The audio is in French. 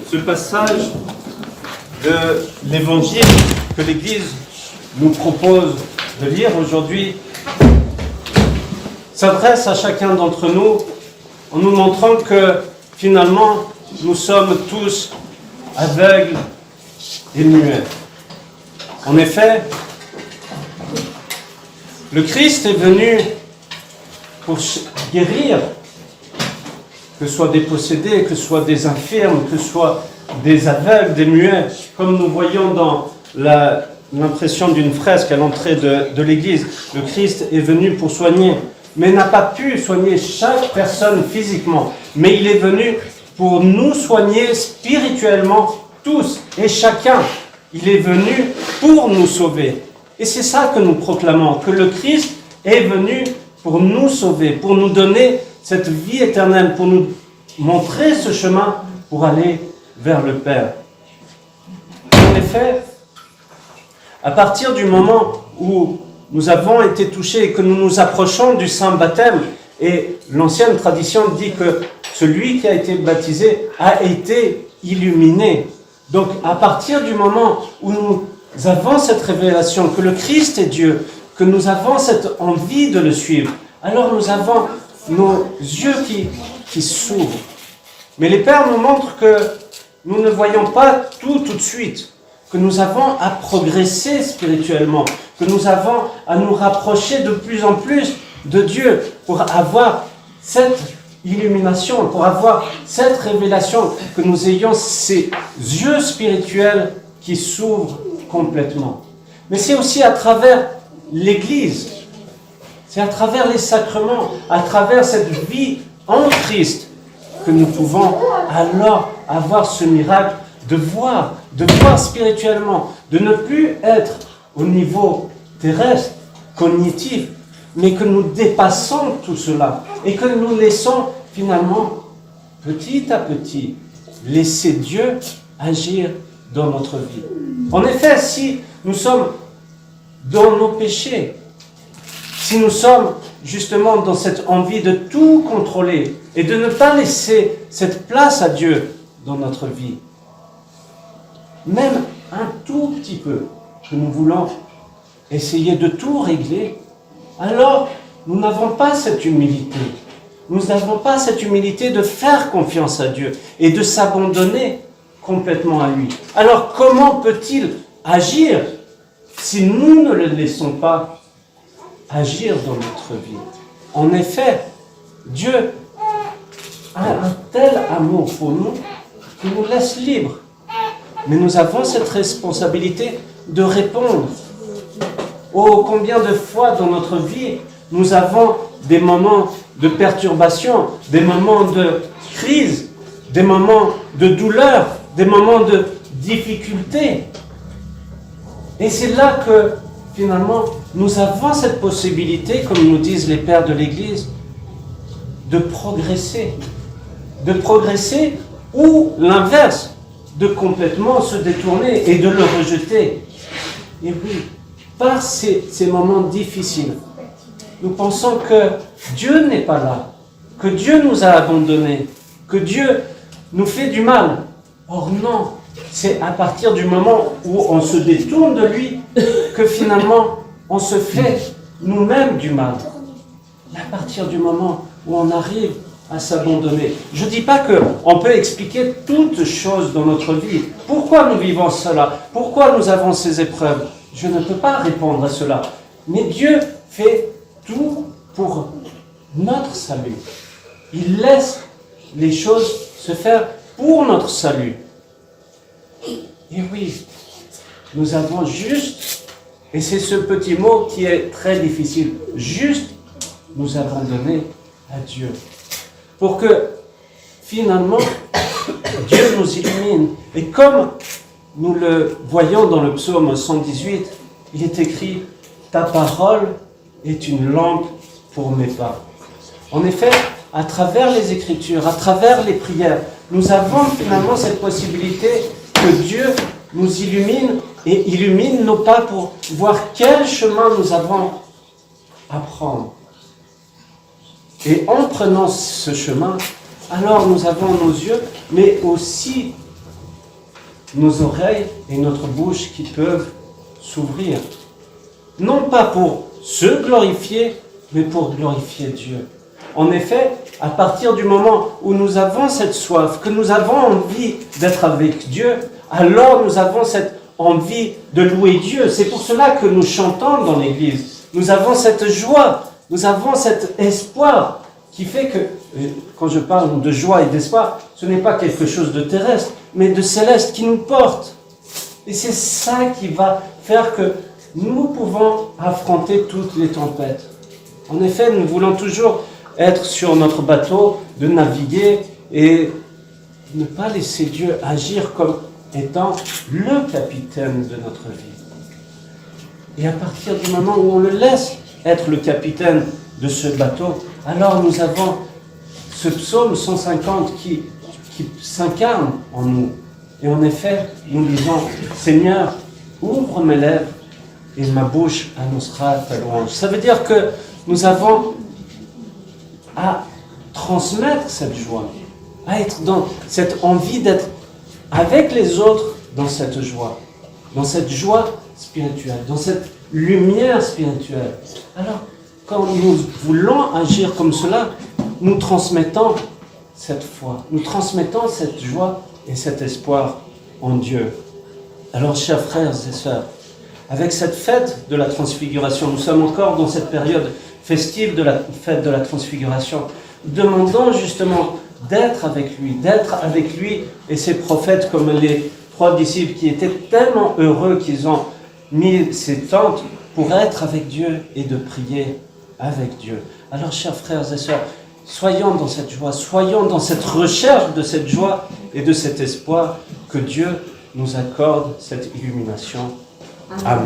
Ce passage de l'Évangile que l'Église nous propose de lire aujourd'hui s'adresse à chacun d'entre nous en nous montrant que finalement nous sommes tous aveugles et muets. En effet, le Christ est venu pour guérir, que ce soit des possédés, que ce soit des infirmes, que ce soit des aveugles, des muets, comme nous voyons dans l'impression d'une fresque à l'entrée de l'église. Le Christ est venu pour soigner, mais n'a pas pu soigner chaque personne physiquement, mais il est venu pour nous soigner spirituellement tous et chacun. Il est venu pour nous sauver. Et c'est ça que nous proclamons, que le Christ est venu pour nous sauver, pour nous donner cette vie éternelle, pour nous montrer ce chemin pour aller vers le Père. En effet, à partir du moment où nous avons été touchés et que nous nous approchons du saint baptême, et l'ancienne tradition dit que celui qui a été baptisé a été illuminé. Donc à partir du moment où nous avons cette révélation que le Christ est Dieu, que nous avons cette envie de le suivre, alors nous avons nos yeux qui s'ouvrent. Mais les pères nous montrent que nous ne voyons pas tout de suite, que nous avons à progresser spirituellement, que nous avons à nous rapprocher de plus en plus de Dieu pour avoir cette illumination, pour avoir cette révélation, que nous ayons ces yeux spirituels qui s'ouvrent complètement. Mais c'est aussi à travers l'Église, c'est à travers les sacrements, à travers cette vie en Christ, que nous pouvons alors avoir ce miracle de voir spirituellement, de ne plus être au niveau terrestre, cognitif, mais que nous dépassons tout cela et que nous laissons finalement, petit à petit, laisser Dieu agir dans notre vie. En effet, si nous sommes dans nos péchés, si nous sommes justement dans cette envie de tout contrôler et de ne pas laisser cette place à Dieu dans notre vie, même un tout petit peu, que nous voulons essayer de tout régler, alors nous n'avons pas cette humilité. Nous n'avons pas cette humilité de faire confiance à Dieu et de s'abandonner complètement à lui. Alors comment peut-il agir si nous ne le laissons pas agir dans notre vie? En effet, Dieu a un tel amour pour nous qu'il nous laisse libres. Mais nous avons cette responsabilité de répondre. Oh, combien de fois dans notre vie, nous avons des moments de perturbation, des moments de crise, des moments de douleur, des moments de difficulté. Et c'est là que, finalement, nous avons cette possibilité, comme nous disent les pères de l'Église, de progresser. De progresser ou l'inverse, de complètement se détourner et de le rejeter. Et oui, par ces moments difficiles, nous pensons que Dieu n'est pas là, que Dieu nous a abandonnés, que Dieu nous fait du mal. Or non, c'est à partir du moment où on se détourne de lui que finalement on se fait nous-mêmes du mal. Et à partir du moment où on arrive à s'abandonner. Je ne dis pas qu'on peut expliquer toutes choses dans notre vie. Pourquoi nous vivons cela? Pourquoi nous avons ces épreuves? Je ne peux pas répondre à cela. Mais Dieu fait tout pour notre salut. Il laisse les choses se faire pour notre salut. Et oui, nous avons juste, et c'est ce petit mot qui est très difficile, juste nous abandonner à Dieu. Pour que, finalement, Dieu nous illumine. Et comme nous le voyons dans le psaume 118, il est écrit « Ta parole est une lampe pour mes pas ». En effet, à travers les Écritures, à travers les prières, nous avons finalement cette possibilité que Dieu nous illumine et illumine nos pas pour voir quel chemin nous avons à prendre. Et en prenant ce chemin, alors nous avons nos yeux, mais aussi nos oreilles et notre bouche qui peuvent s'ouvrir. Non pas pour se glorifier, mais pour glorifier Dieu. En effet, à partir du moment où nous avons cette soif, que nous avons envie d'être avec Dieu, alors nous avons cette envie de louer Dieu. C'est pour cela que nous chantons dans l'église. Nous avons cette joie, nous avons cet espoir qui fait que, quand je parle de joie et d'espoir, ce n'est pas quelque chose de terrestre, mais de céleste qui nous porte. Et c'est ça qui va faire que nous pouvons affronter toutes les tempêtes. En effet, nous voulons toujours être sur notre bateau, de naviguer et ne pas laisser Dieu agir comme étant le capitaine de notre vie. Et à partir du moment où on le laisse être le capitaine de ce bateau, alors nous avons ce psaume 150 qui s'incarne en nous. Et en effet, nous disons, Seigneur, ouvre mes lèvres et ma bouche annoncera ta louange. Ça veut dire que nous avons à transmettre cette joie, à être dans cette envie d'être avec les autres dans cette joie spirituelle, dans cette lumière spirituelle. Alors, quand nous voulons agir comme cela, nous transmettons cette foi, nous transmettons cette joie et cet espoir en Dieu. Alors, chers frères et sœurs, avec cette fête de la transfiguration, nous sommes encore dans cette période festive de la fête de la transfiguration. Demandons justement d'être avec lui et ses prophètes comme les 3 disciples qui étaient tellement heureux qu'ils ont mis ces tentes pour être avec Dieu et de prier avec Dieu. Alors, chers frères et sœurs, soyons dans cette joie, soyons dans cette recherche de cette joie et de cet espoir que Dieu nous accorde cette illumination. Amen.